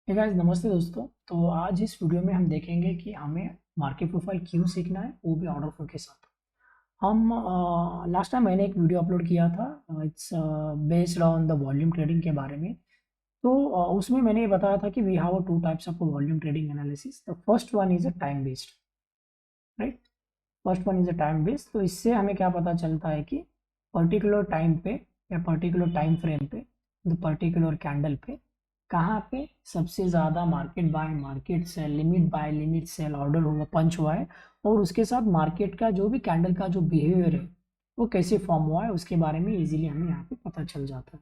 Hey guys, नमस्ते दोस्तों। तो आज इस वीडियो में हम देखेंगे कि हमें मार्केट प्रोफाइल क्यों सीखना है, वो भी ऑर्डर फ्लो के साथ। हम लास्ट टाइम मैंने एक वीडियो अपलोड किया था। It's based on the volume trading के बारे में। तो उसमें मैंने ये बताया था कि we have two types of volume trading analysis. The first one is a time based, right. First one is a time based. तो इससे हमें क्या पता चलता है कि पर्टिकुलर टाइम पे या पर्टिकुलर टाइम फ्रेम पे, द पर्टिकुलर कैंडल पे कहाँ पे सबसे ज़्यादा market buy, market sell, limit buy, limit sell order हुआ, पंच हुआ है, और उसके साथ मार्केट का जो भी कैंडल का जो बिहेवियर है वो कैसे फॉर्म हुआ है, उसके बारे में इजीली हमें यहाँ पे पता चल जाता है।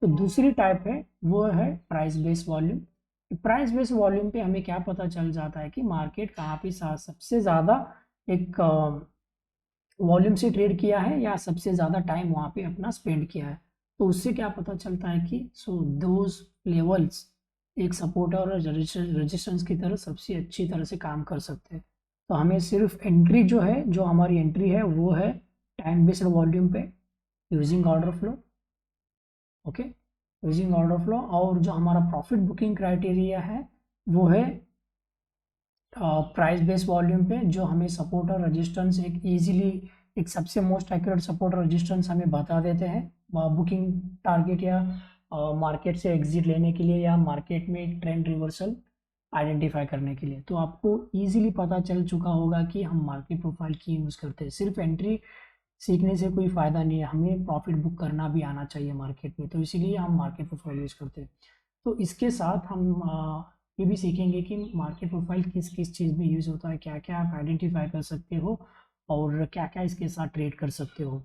तो दूसरी टाइप है वो है price based volume. Price based volume पे हमें क्या पता चल जाता है कि मार्केट कहाँ पे सबसे ज़्यादा एक वॉल्यूम से ट्रेड किया है या सबसे ज़्यादा टाइम वहाँ पे अपना स्पेंड किया है। तो उससे क्या पता चलता है कि दोज लेवल्स एक सपोर्टर और रेजिस्टेंस की तरह सबसे अच्छी तरह से काम कर सकते हैं। तो हमें सिर्फ एंट्री जो है, जो हमारी एंट्री है वो है टाइम बेस्ड वॉल्यूम पे using order flow. Okay, using order flow. और जो हमारा प्रॉफिट बुकिंग क्राइटेरिया है वो है प्राइस बेस्ड वॉल्यूम पे, जो हमें सपोर्ट और रेजिस्टेंस एक इजीली, एक सबसे मोस्ट एक्यूरेट सपोर्ट और रेजिस्टेंस हमें बता देते हैं बुकिंग टारगेट या मार्केट से एग्जिट लेने के लिए या मार्केट में एक ट्रेंड रिवर्सल आइडेंटिफाई करने के लिए। तो आपको इजीली पता चल चुका होगा कि हम मार्केट प्रोफाइल क्यों यूज़ करते हैं। सिर्फ एंट्री सीखने से कोई फ़ायदा नहीं है, हमें प्रॉफिट बुक करना भी आना चाहिए मार्केट में। तो इसीलिए हम मार्केट प्रोफाइल यूज़ करते हैं। तो इसके साथ हम ये भी सीखेंगे कि मार्केट प्रोफाइल किस किस चीज़ में यूज़ होता है, क्या क्या आप आइडेंटिफाई कर सकते हो और क्या क्या इसके साथ ट्रेड कर सकते हो,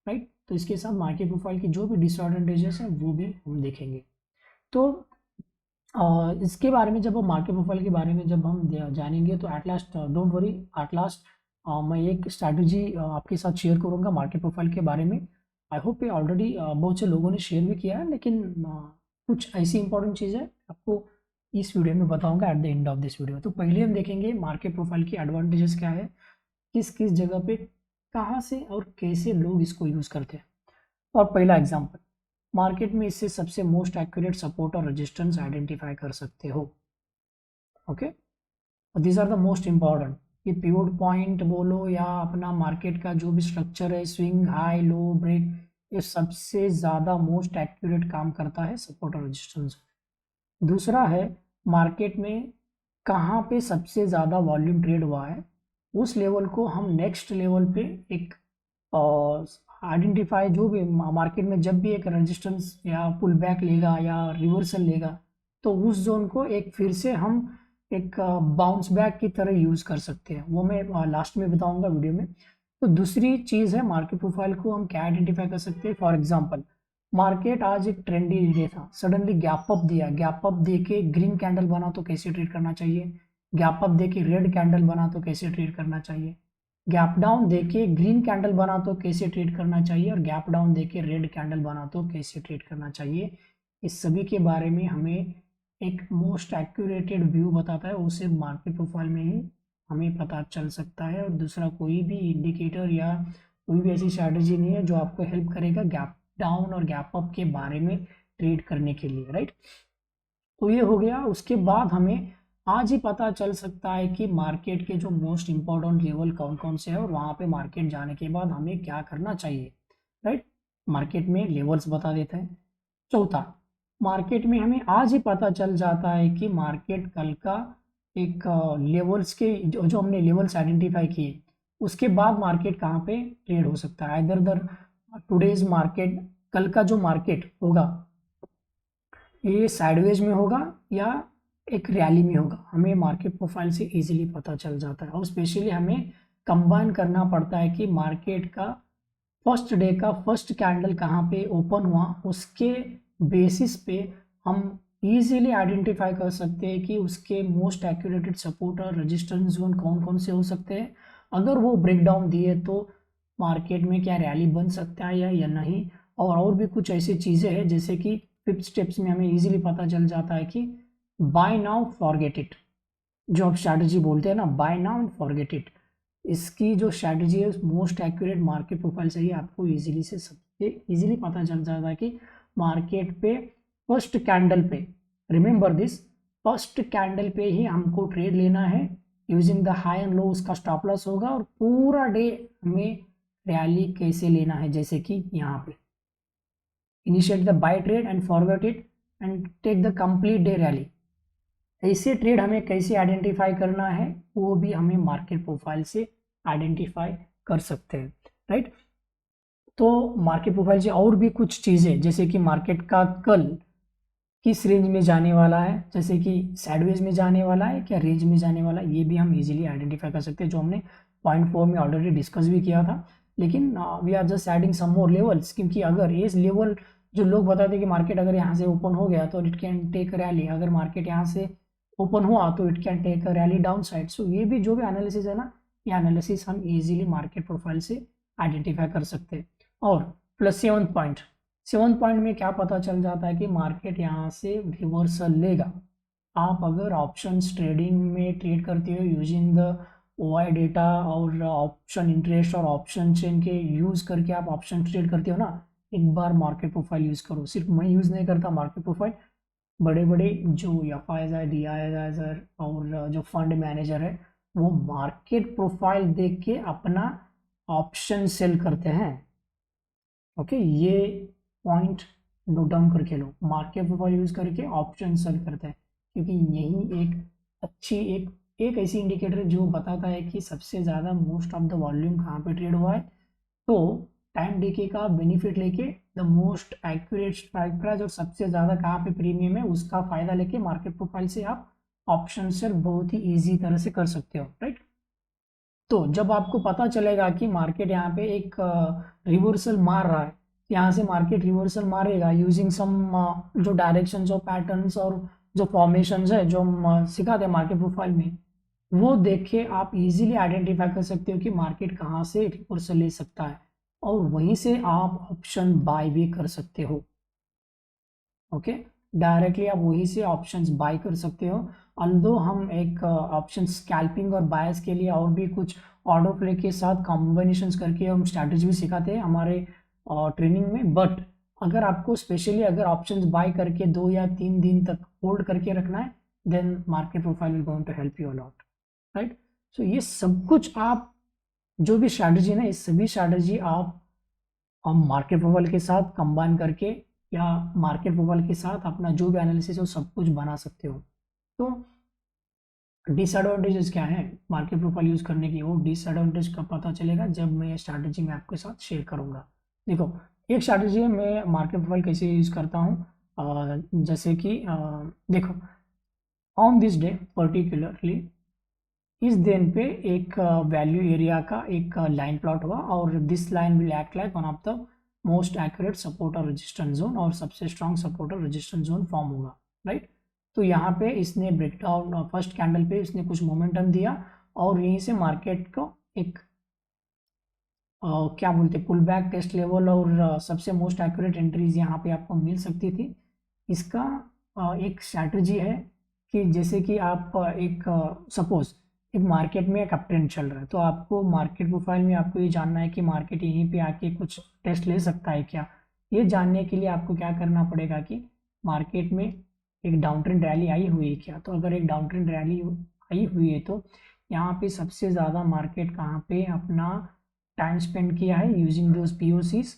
राइट। तो इसके साथ मार्केट प्रोफाइल की जो भी डिसएडवांटेजेस हैं वो भी हम देखेंगे। तो इसके बारे में, जब हम मार्केट प्रोफाइल के बारे में जब हम जानेंगे तो at last, don't worry, at last मैं एक स्ट्रैटेजी आपके साथ शेयर करूंगा मार्केट प्रोफाइल के बारे में। आई होप ये ऑलरेडी बहुत से लोगों ने शेयर भी किया है, लेकिन कुछ ऐसी इंपॉर्टेंट चीज़ है आपको इस वीडियो में बताऊंगा at the end of this video. तो पहले हम देखेंगे मार्केट प्रोफाइल की एडवांटेजेस क्या है, किस किस जगह पे, कहाँ से और कैसे लोग इसको यूज़ करते हैं। और पहला एग्जाम्पल, मार्केट में इससे सबसे मोस्ट एक्यूरेट सपोर्ट और रेजिस्टेंस आइडेंटिफाई कर सकते हो। Okay, these are the most important. ये पिवट पॉइंट बोलो या अपना मार्केट का जो भी स्ट्रक्चर है, स्विंग, हाई, लो, ब्रेक, ये सबसे ज़्यादा मोस्ट एक्यूरेट काम करता है सपोर्ट और रेजिस्टेंस। दूसरा है मार्केट में कहाँ पे सबसे ज़्यादा वॉल्यूम ट्रेड हुआ है, उस लेवल को हम नेक्स्ट लेवल पे एक आइडेंटिफाई, जो भी मार्केट में जब भी एक रेजिस्टेंस या पुल बैक लेगा या रिवर्सल लेगा, तो उस जोन को एक फिर से हम एक बाउंस बैक की तरह यूज़ कर सकते हैं। वो मैं लास्ट में बताऊंगा वीडियो में। तो दूसरी चीज़ है मार्केट प्रोफाइल को हम क्या आइडेंटिफाई कर सकते हैं। फॉर एग्जांपल, मार्केट आज एक ट्रेंडी डे था, सडनली गैप अप दिया, गैप अप दे के ग्रीन कैंडल बना तो कैसे ट्रेड करना चाहिए, गैप अप दे के रेड कैंडल बना तो कैसे ट्रेड करना चाहिए, गैप डाउन देके ग्रीन कैंडल बना तो कैसे ट्रेड करना चाहिए, और गैप डाउन देके रेड कैंडल बना तो कैसे ट्रेड करना चाहिए। इस सभी के बारे में हमें एक मोस्ट एक्यूरेटेड व्यू बताता है, उसे मार्केट प्रोफाइल में ही हमें पता चल सकता है। और दूसरा कोई भी इंडिकेटर या कोई भी ऐसी स्ट्रैटेजी नहीं है जो आपको हेल्प करेगा गैप डाउन और गैप अप के बारे में ट्रेड करने के लिए, राइट। तो ये हो गया। उसके बाद हमें आज ही पता चल सकता है कि मार्केट के जो मोस्ट इंपॉर्टेंट लेवल कौन कौन से हैं और वहाँ पे मार्केट जाने के बाद हमें क्या करना चाहिए, राइट। मार्केट में लेवल्स बता देते हैं। चौथा, मार्केट में हमें आज ही पता चल जाता है कि मार्केट कल का एक लेवल्स के जो हमने लेवल्स आइडेंटिफाई किए, उसके बाद मार्केट कहाँ पे ट्रेड हो सकता है। इधर उधर टुडेज मार्केट, कल का जो मार्केट होगा ये साइडवेज में होगा या एक रैली में होगा, हमें मार्केट प्रोफाइल से इजीली पता चल जाता है। और स्पेशली हमें कंबाइन करना पड़ता है कि मार्केट का फर्स्ट डे का फर्स्ट कैंडल कहाँ पे ओपन हुआ, उसके बेसिस पे हम इजीली आइडेंटिफाई कर सकते हैं कि उसके मोस्ट एक्यूरेटेड सपोर्ट और रेजिस्टेंस जोन कौन कौन से हो सकते हैं। अगर वो ब्रेकडाउन दिए तो मार्केट में क्या रैली बन सकता है या नहीं। और भी कुछ ऐसी चीज़ें हैं जैसे कि फिफ्थ स्टेप्स में हमें इजीली पता चल जाता है कि बाय नाउ फॉरगेट इट, जो आप स्ट्रैटेजी बोलते हैं ना, buy now and forget it, इसकी जो स्ट्रैटेजी है मोस्ट एक्यूरेट मार्केट प्रोफाइल से ही आपको इजीली से सबसे इजीली पता चल जाता है कि मार्केट पे फर्स्ट कैंडल पे, रिमेंबर दिस, फर्स्ट कैंडल पे ही हमको ट्रेड लेना है, using the high and low उसका स्टॉप लॉस होगा, और पूरा डे हमें रैली कैसे लेना है, जैसे कि यहाँ पे initiate the buy trade and forget it and take the complete day rally. ऐसे ट्रेड हमें कैसे आइडेंटिफाई करना है वो भी हमें मार्केट प्रोफाइल से आइडेंटिफाई कर सकते हैं, राइट। तो मार्केट प्रोफाइल से और भी कुछ चीज़ें, जैसे कि मार्केट का कल किस रेंज में जाने वाला है, जैसे कि साइडवेज में जाने वाला है क्या रेंज में जाने वाला है, ये भी हम इजीली आइडेंटिफाई कर सकते हैं, जो हमने पॉइंट 4 में ऑलरेडी डिस्कस भी किया था। लेकिन we are just adding some more levels, क्योंकि अगर ये लेवल जो लोग बताते हैं कि मार्केट अगर यहाँ से ओपन हो गया तो इट कैन टेक रैली, अगर मार्केट यहाँ से ओपन हुआ तो it can take rally down side. So ये भी जो भी एनालिसिस है ना, ये एनालिसिस हम इजीली मार्केट प्रोफाइल से आइडेंटिफाई कर सकते हैं। और प्लस सेवन्थ पॉइंट में क्या पता चल जाता है कि मार्केट यहाँ से रिवर्सल लेगा। आप अगर ऑप्शंस ट्रेडिंग में ट्रेड करते हो यूजिंग द ओआई डेटा और ऑप्शन इंटरेस्ट और ऑप्शन चेन के यूज़ करके आप ऑप्शन ट्रेड करते हो ना, एक बार मार्केट प्रोफाइल यूज़ करो। सिर्फ मैं यूज़ नहीं करता मार्केट प्रोफाइल, बड़े बड़े जो एफ आई है, डी आई और जो फंड मैनेजर है वो मार्केट प्रोफाइल देख के अपना ऑप्शन सेल करते हैं। ओके, ये पॉइंट नोट डाउन करके लो, मार्केट प्रोफाइल यूज करके ऑप्शन सेल करते हैं, क्योंकि यही एक अच्छी एक ऐसी इंडिकेटर जो बताता है कि सबसे ज़्यादा मोस्ट ऑफ द वॉल्यूम कहाँ पे ट्रेड हुआ है। तो टाइम डीके का बेनिफिट लेके the most accurate strike price और सबसे ज़्यादा कहाँ पे प्रीमियम है उसका फायदा लेके मार्केट प्रोफाइल से आप ऑप्शन सेल बहुत ही ईजी तरह से कर सकते हो, राइट। तो जब आपको पता चलेगा कि मार्केट यहाँ पे एक रिवर्सल मार रहा है, यहाँ से मार्केट रिवर्सल मारेगा यूजिंग सम जो डायरेक्शंस और पैटर्न्स और जो फॉर्मेशंस है जो हम सिखाते हैं मार्केट प्रोफाइल में, वो देख के आप इजीली आइडेंटिफाई कर सकते हो कि मार्केट कहाँ से रिवर्सल ले सकता है, और वहीं से आप ऑप्शन बाय भी कर सकते हो। ओके, डायरेक्टली आप वहीं से ऑप्शंस बाय कर सकते हो। अल्दो हम एक ऑप्शन स्कैल्पिंग और बायस के लिए और भी कुछ ऑर्डर फ्लो के साथ कॉम्बिनेशंस करके हम स्ट्रैटेजी भी सिखाते हैं हमारे ट्रेनिंग में। बट अगर आपको स्पेशली अगर ऑप्शंस बाय करके 2 या 3 दिन तक होल्ड करके रखना है, then market profile will going to help you a lot, right. So ये सब कुछ आप जो भी स्ट्रैटेजी ना, ये सभी स्ट्रैटेजी आप मार्केट प्रोफाइल के साथ कंबाइन करके या मार्केट प्रोफाइल के साथ अपना जो भी एनालिसिस है वो सब कुछ बना सकते हो। तो डिसएडवांटेजेस क्या है मार्केट प्रोफाइल यूज़ करने की, वो डिसएडवांटेज का पता चलेगा जब मैं ये स्ट्रैटेजी में आपके साथ शेयर करूँगा। देखो, एक स्ट्रैटेजी है मैं मार्केट प्रोफाइल कैसे यूज़ करता हूँ, जैसे कि देखो, ऑन दिस डे पर्टिकुलरली इस दिन पे एक वैल्यू एरिया का एक लाइन प्लॉट हुआ, और this line will act like one of the most accurate support और रेजिस्टेंस जोन, और सबसे स्ट्रॉन्ग सपोर्ट और रेजिस्टेंस जोन फॉर्म होगा, राइट। तो यहाँ पे इसने ब्रेकडाउन फर्स्ट कैंडल पे इसने कुछ मोमेंटम दिया, और यहीं से मार्केट को एक क्या बोलते पुल बैक टेस्ट लेवल और सबसे मोस्ट एक्यूरेट एंट्रीज यहाँ पे आपको मिल सकती थी। इसका एक स्ट्रैटेजी है कि जैसे कि आप एक सपोज एक मार्केट में एक अप ट्रेंड चल रहा है, तो आपको मार्केट प्रोफाइल में आपको ये जानना है कि मार्केट यहीं पे आके कुछ टेस्ट ले सकता है क्या। ये जानने के लिए आपको क्या करना पड़ेगा कि मार्केट में एक डाउन ट्रेंड रैली आई हुई है क्या। तो अगर एक डाउन ट्रेंड रैली आई हुई है तो यहाँ पे सबसे ज़्यादा मार्केट कहाँ पे अपना टाइम स्पेंड किया है यूजिंग दोज पीओसीज,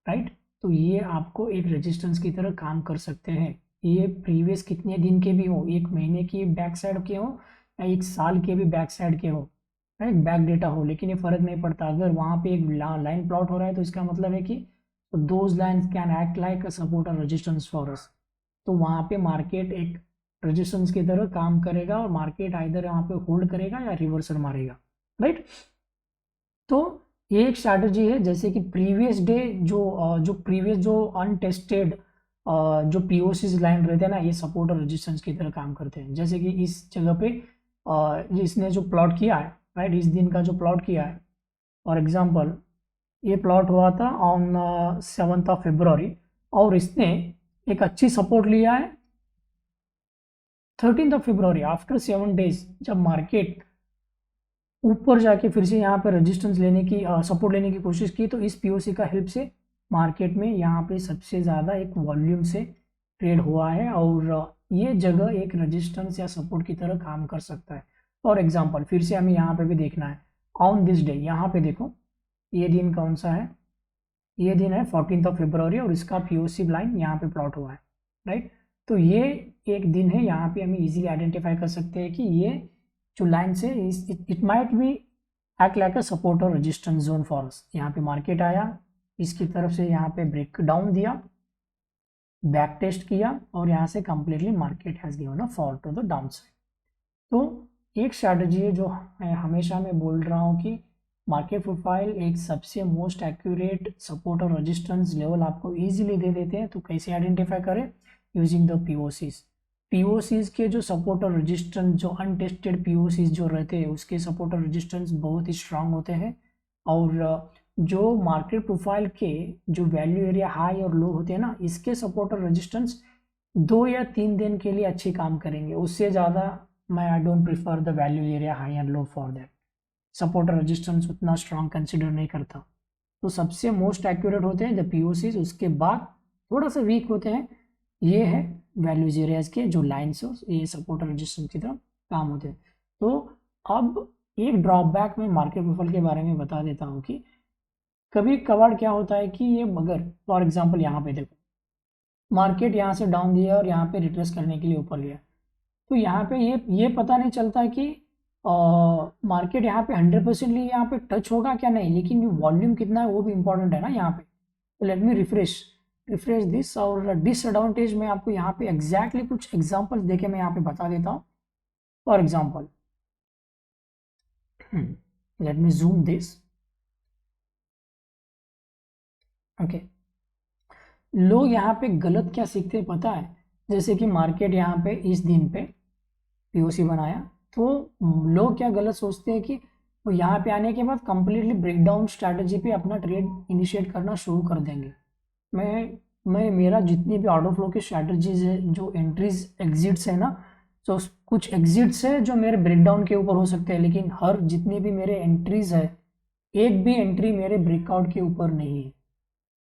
राइट। तो ये आपको एक रेजिस्टेंस की तरह काम कर सकते हैं। ये प्रीवियस कितने दिन के भी हो, 1 महीने की बैक साइड के हो या 1 साल के भी बैक साइड के हो, राइट, बैक डेटा हो, लेकिन ये फर्क नहीं पड़ता। अगर वहाँ पे एक लाइन प्लॉट हो रहा है तो इसका मतलब है कि those lines can act like a support और रेजिस्टेंस फॉर अस। तो वहाँ पे मार्केट एक रेजिस्टेंस की तरह काम करेगा, और मार्केट आइदर यहाँ पे होल्ड करेगा या रिवर्सल मारेगा, राइट। तो ये एक स्ट्रैटेजी है, जैसे कि प्रीवियस डे जो प्रीवियस जो अनटेस्टेड जो पीओसीज लाइन रहते हैं ना, ये सपोर्ट और रेजिस्टेंस की तरह काम करते हैं। जैसे कि इस जगह पे इसने जो प्लॉट किया है, राइट, इस दिन का जो प्लॉट किया है, फॉर एग्जांपल ये प्लॉट हुआ था ऑन 7th of February, और इसने एक अच्छी सपोर्ट लिया है 13th of February। After 7 days जब मार्केट ऊपर जाके फिर से यहाँ पे रेजिस्टेंस लेने की सपोर्ट लेने की कोशिश की, तो इस पीओसी का हेल्प से मार्केट में यहाँ पे सबसे ज़्यादा एक वॉल्यूम से ट्रेड हुआ है, और ये जगह एक रेजिस्टेंस या सपोर्ट की तरह काम कर सकता है। फॉर एग्जांपल फिर से हमें यहाँ पे भी देखना है ऑन दिस डे, यहाँ पे देखो ये दिन कौन सा है, ये दिन है 14 फरवरी और इसका पीओसी लाइन यहाँ पे प्लॉट हुआ है, राइट। तो ये एक दिन है, यहाँ पे हमें इजीली आइडेंटिफाई कर सकते हैं कि ये जो लाइन से it might be act like a support और रेजिस्टेंस जोन फॉर अस। यहाँ पे मार्केट आया, इसकी तरफ से यहाँ पे ब्रेक डाउन दिया, बैक टेस्ट किया और यहाँ से completely market has given a fall to the down side. तो एक स्ट्रैटेजी है जो हमेशा मैं बोल रहा हूँ कि मार्केट प्रोफाइल एक सबसे मोस्ट एक्यूरेट सपोर्ट और रेजिस्टेंस लेवल आपको इजीली दे देते हैं। तो कैसे आइडेंटिफाई करें? यूजिंग द पीओसीज के जो सपोर्ट और रेजिस्टेंस, जो अनटेस्टेड पीओसीज जो रहते हैं उसके सपोर्ट और रेजिस्टेंस बहुत ही स्ट्रांग होते हैं। और जो मार्केट प्रोफाइल के जो वैल्यू एरिया हाई और लो होते हैं ना, इसके सपोर्ट और रेजिस्टेंस 2 या 3 दिन के लिए अच्छे काम करेंगे, उससे ज़्यादा मैं I don't prefer the value area high and low for that. Support और रेजिस्टेंस उतना स्ट्रांग कंसिडर नहीं करता। तो सबसे मोस्ट एक्यूरेट होते हैं द पीओसीज, उसके बाद थोड़ा सा वीक होते हैं ये है वैल्यूज एरियाज के जो लाइन्स हो, ये सपोर्ट और रेजिस्टेंस की तरफ काम होते हैं। तो अब एक ड्रॉबैक में मार्केट प्रोफाइल के बारे में बता देता हूँ कि कभी कभार क्या होता है कि ये अगर फॉर एग्जांपल यहाँ पे देखो मार्केट यहाँ से डाउन दिया और यहाँ पे रिट्रेस करने के लिए ऊपर लिया, तो यहाँ पे ये पता नहीं चलता कि मार्केट यहाँ पे 100% यहाँ पे टच होगा क्या नहीं, लेकिन वॉल्यूम कितना है वो भी इंपॉर्टेंट है ना यहाँ पे। तो लेट मी रिफ्रेश दिस। और डिसएडवांटेज में आपको यहाँ पे एग्जैक्टली कुछ एग्जांपल्स देके मैं यहाँ पे बता देता हूँ। For example let me zoom this, okay. लोग यहाँ पे गलत क्या सीखते हैं पता है? जैसे कि मार्केट यहाँ पे इस दिन पे पीओसी बनाया, तो लोग क्या गलत सोचते हैं कि वो यहाँ पे आने के बाद कंप्लीटली ब्रेकडाउन स्ट्रैटेजी पे अपना ट्रेड इनिशिएट करना शुरू कर देंगे। मैं मेरा जितनी भी ऑर्डर फ्लो की स्ट्रैटेजीज है, जो एंट्रीज एग्जिट्स है ना, तो कुछ एग्जिट्स है जो मेरे ब्रेकडाउन के ऊपर हो सकते हैं, लेकिन हर जितनी भी मेरे एंट्रीज है एक भी एंट्री मेरे ब्रेकआउट के ऊपर नहीं है,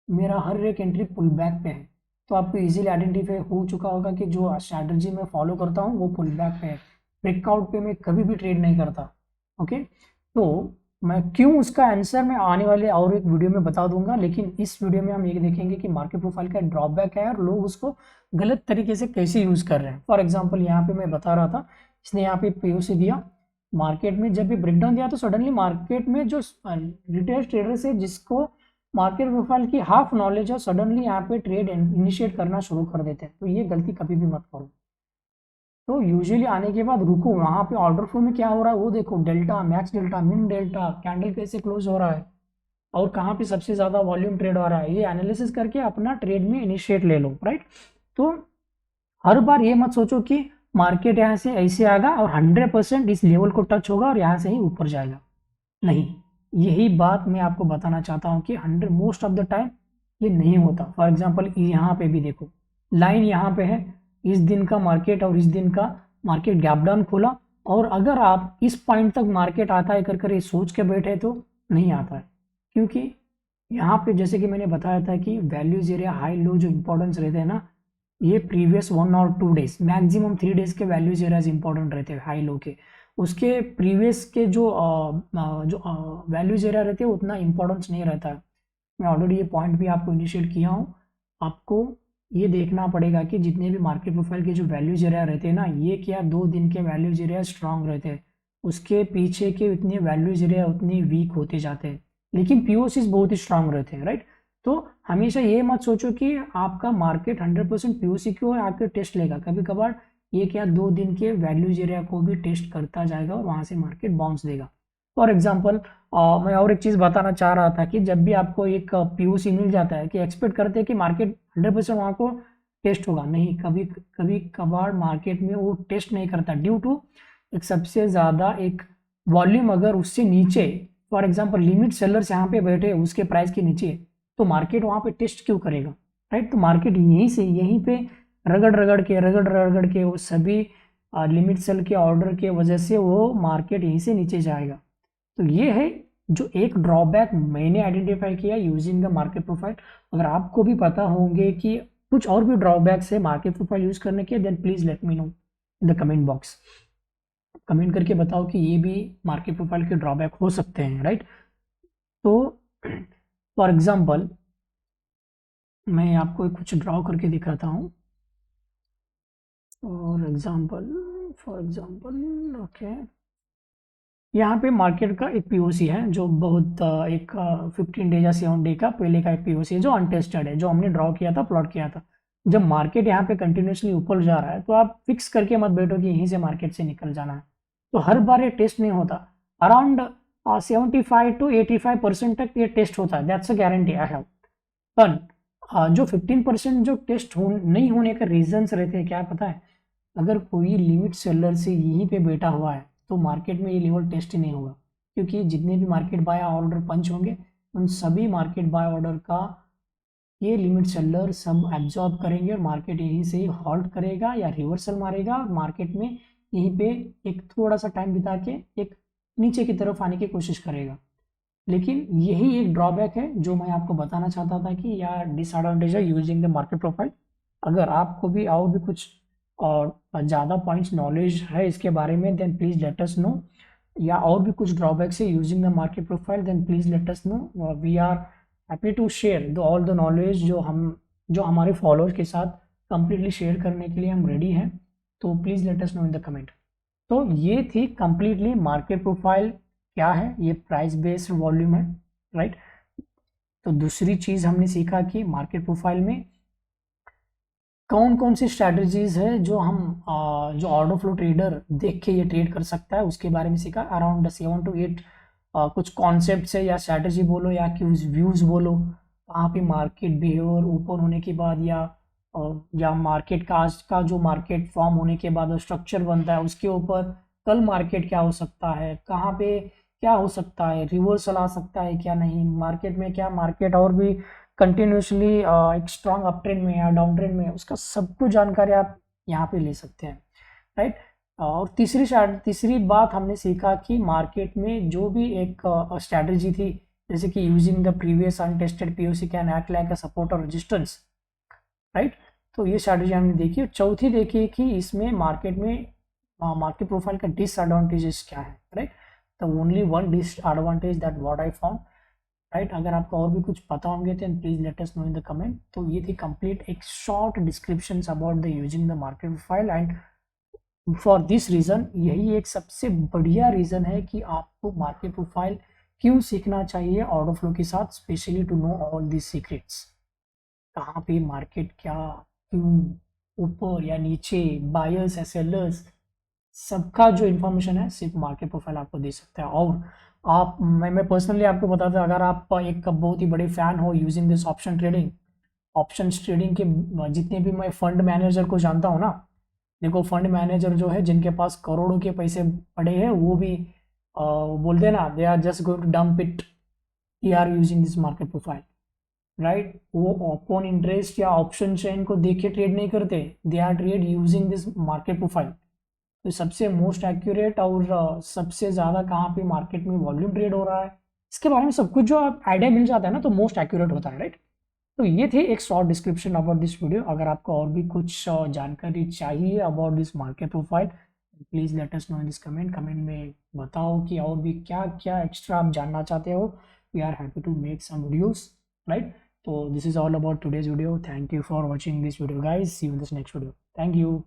मेरा हर एक एंट्री पुल बैक पे है। तो आपको इजीली आइडेंटिफाई हो चुका होगा कि जो स्ट्रैटेजी मैं फॉलो करता हूँ वो पुल बैक पे है, ब्रेकआउट पे मैं कभी भी ट्रेड नहीं करता, ओके। तो मैं क्यों, उसका आंसर मैं आने वाले और एक वीडियो में बता दूंगा, लेकिन इस वीडियो में हम ये देखेंगे कि मार्केट प्रोफाइल का ड्रॉबैक है और लोग उसको गलत तरीके से कैसे यूज कर रहे हैं। फॉर एग्जाम्पल यहाँ पे मैं बता रहा था, इसने यहाँ पे पीओसी दिया, मार्केट में जब भी ब्रेकडाउन दिया तो सडनली मार्केट में जो रिटेल ट्रेडर्स है जिसको मार्केट प्रोफाइल की हाफ नॉलेज है, सडनली यहाँ पे ट्रेड इनिशिएट करना शुरू कर देते हैं। तो ये गलती कभी भी मत करो। तो यूजुअली आने के बाद रुको, वहाँ पे ऑर्डर फ्लो में क्या हो रहा है वो देखो, डेल्टा, मैक्स डेल्टा, मिन डेल्टा, कैंडल कैसे क्लोज हो रहा है और कहाँ पे सबसे ज़्यादा वॉल्यूम ट्रेड हो रहा है, ये एनालिसिस करके अपना ट्रेड में इनिशिएट ले लो, राइट। तो हर बार ये मत सोचो कि मार्केट यहाँ से ऐसे आएगा और 100% इस लेवल को टच होगा और यहाँ से ही ऊपर जाएगा, नहीं। यही बात मैं आपको बताना चाहता हूँ कि 100 मोस्ट ऑफ द टाइम ये नहीं होता। फॉर एग्जांपल यहाँ पे भी देखो, लाइन यहाँ पे है, इस दिन का मार्केट और इस दिन का मार्केट गैप डाउन खोला, और अगर आप इस पॉइंट तक मार्केट आता है कर ये सोच के बैठे तो नहीं आता है, क्योंकि यहाँ पे जैसे कि मैंने बताया था कि वैल्यूज एरिया हाई लो जो इंपॉर्टेंस रहते हैं ना, ये प्रीवियस 1 और 2 डेज, मैक्सिमम 3 डेज के वैल्यूज एरियाज इंपॉर्टेंट रहते हैं हाई लो के, उसके प्रीवियस के जो वैल्यूज एरिया रहते हैं उतना इंपॉर्टेंस नहीं रहता है। मैं ऑलरेडी ये पॉइंट भी आपको इनिशिएट किया हूँ। आपको ये देखना पड़ेगा कि जितने भी मार्केट प्रोफाइल के जो वैल्यूज एरिया रहते हैं ना, ये क्या 2 दिन के वैल्यूज एरिया स्ट्रांग रहते हैं, उसके पीछे के उतने वैल्यूज एरिया उतने वीक होते जाते हैं, लेकिन पीओसीज बहुत ही स्ट्रांग रहते हैं, राइट। तो हमेशा ये मत सोचो कि आपका मार्केट 100% पीओसी की ओर आके टेस्ट लेगा, कभी कभार ये क्या 2 दिन के वैल्यूज एरिया को भी टेस्ट करता जाएगा और वहाँ से मार्केट बाउंस देगा। फॉर एग्जाम्पल मैं और एक चीज़ बताना चाह रहा था कि जब भी आपको एक पीओसी मिल जाता है कि एक्सपेक्ट करते हैं कि मार्केट 100% वहाँ को टेस्ट होगा, नहीं, कभी कभार मार्केट में वो टेस्ट नहीं करता, ड्यू टू एक सबसे ज़्यादा एक वॉल्यूम अगर उससे नीचे, फॉर एग्जाम्पल लिमिट सेलर्स यहाँ पे बैठे उसके प्राइस के नीचे, तो मार्केट वहाँ पे टेस्ट क्यों करेगा, राइट। तो मार्केट यहीं पे रगड़ के वो सभी लिमिट सेल के ऑर्डर के वजह से वो मार्केट यहीं से नीचे जाएगा। तो ये है जो एक ड्रॉबैक मैंने आइडेंटिफाई किया यूजिंग द मार्केट प्रोफाइल। अगर आपको भी पता होंगे कि कुछ और भी ड्रॉबैक्स है मार्केट प्रोफाइल यूज करने के, then please let me know in the comment box. Comment करके बताओ कि ये भी मार्केट प्रोफाइल के ड्रॉबैक हो सकते हैं, राइट। तो फॉर एग्जाम्पल मैं आपको कुछ ड्रॉ करके दिखाता हूँ। फॉर एग्जाम्पल ओके, यहाँ पे मार्केट का एक पीओसी है जो बहुत एक 15 डे या 7 डे का पहले का एक पीओसी है जो अनटेस्टेड है, जो हमने ड्रॉ किया था, प्लॉट किया था। जब मार्केट यहाँ पे कंटिन्यूसली ऊपर जा रहा है तो आप फिक्स करके मत बैठो कि यहीं से मार्केट से निकल जाना है। तो हर बार ये टेस्ट नहीं होता, अराउंड 75 to 85% तक ये टेस्ट होता है, that's a guarantee I have. पर जो 15% जो टेस्ट नहीं होने का रीजंस रहते हैं क्या पता है, अगर कोई लिमिट सेलर से यहीं पे बैठा हुआ है तो मार्केट में ये लेवल टेस्ट ही नहीं होगा, क्योंकि जितने भी मार्केट बाय ऑर्डर पंच होंगे उन सभी मार्केट बाय ऑर्डर का ये लिमिट सेलर सब एब्जॉर्ब करेंगे और मार्केट यहीं से ही हॉल्ट करेगा या रिवर्सल मारेगा और मार्केट में यहीं पे एक थोड़ा सा टाइम बिता के एक नीचे की तरफ आने की कोशिश करेगा। लेकिन यही एक ड्रॉबैक है जो मैं आपको बताना चाहता था कि यार डिसएडवांटेज है यूजिंग द मार्केट प्रोफाइल। अगर आपको भी और भी कुछ और ज़्यादा पॉइंट्स नॉलेज है इसके बारे में then please let us know, या और भी कुछ ड्रॉबैक्स है using the market profile then please let us know. We are happy to share the all the knowledge जो हमारे फॉलोअर्स के साथ कंप्लीटली शेयर करने के लिए हम रेडी हैं। तो please let us know in the comment. तो ये थी कंप्लीटली मार्केट प्रोफाइल क्या है, ये प्राइस बेस्ड वॉल्यूम है, राइट। तो दूसरी चीज़ हमने सीखा कि मार्केट प्रोफाइल में कौन कौन सी स्ट्रैटेजीज है जो हम जो ऑर्डर फ्लो ट्रेडर देख के ये ट्रेड कर सकता है उसके बारे में सीखा। अराउंड 7 to 8 कुछ कॉन्सेप्ट्स है या स्ट्रैटेजी बोलो या क्यूज व्यूज बोलो, वहाँ पे मार्केट बिहेवियर ऊपर होने के बाद या मार्केट का आज का जो मार्केट फॉर्म होने के बाद स्ट्रक्चर बनता है उसके ऊपर कल मार्केट क्या हो सकता है, कहाँ पे क्या हो सकता है, रिवर्सल आ सकता है क्या नहीं मार्केट में, क्या मार्केट और भी कंटिन्यूसली एक स्ट्रॉन्ग अप ट्रेंड में या डाउन ट्रेंड में, उसका सब कुछ जानकारी आप यहाँ पे ले सकते हैं, राइट। और तीसरी बात हमने सीखा कि मार्केट में जो भी एक स्ट्रैटेजी थी जैसे कि using the previous untested POC can act like a support और रेजिस्टेंस, राइट। तो ये स्ट्रैटेजी हमने देखी। चौथी देखी कि इसमें मार्केट में मार्केट प्रोफाइल का डिसएडवांटेजेस क्या है, right. The only one disadvantage that what I found, right. अगर आपको और भी कुछ पता होंगे तो please let us know in the comment. तो ये थी कंप्लीट एक short description about the using the market profile and for this reason यही एक सबसे बढ़िया रीजन है कि आपको मार्केट प्रोफाइल क्यों सीखना चाहिए ऑर्डर फ्लो के साथ, specially to know all this secrets, कहाँ पे मार्केट क्या क्यों ऊपर या नीचे, बायर्स या सेलर्स, सबका जो इन्फॉर्मेशन है सिर्फ मार्केट प्रोफाइल आपको दे सकता है। और आप मैं पर्सनली आपको बताता हूँ, अगर आप एक बहुत ही बड़े फैन हो यूजिंग दिस ऑप्शन ट्रेडिंग के जितने भी मैं फंड मैनेजर को जानता हूँ ना, देखो फंड मैनेजर जो है जिनके पास करोड़ों के पैसे पड़े हैं वो भी बोलते हैं ना they are just going to dump it, they are using this market profile, right. वो ओपन इंटरेस्ट या ऑप्शन चेन को देख के ट्रेड नहीं करते, they are trade using this market profile. तो सबसे मोस्ट एक्यूरेट और सबसे ज़्यादा कहाँ पे मार्केट में वॉल्यूम ट्रेड हो रहा है इसके बारे में सब कुछ जो आइडिया मिल जाता है ना तो मोस्ट एक्यूरेट होता है, राइट। तो ये थे एक short description about this video. अगर आपको और भी कुछ जानकारी चाहिए about this market profile please let us know in this comment में बताओ कि और भी क्या क्या एक्स्ट्रा आप जानना चाहते हो। We are happy to make some videos, right. तो this is all about today's video. Thank you for watching this video guys, see you in this next video. Thank you.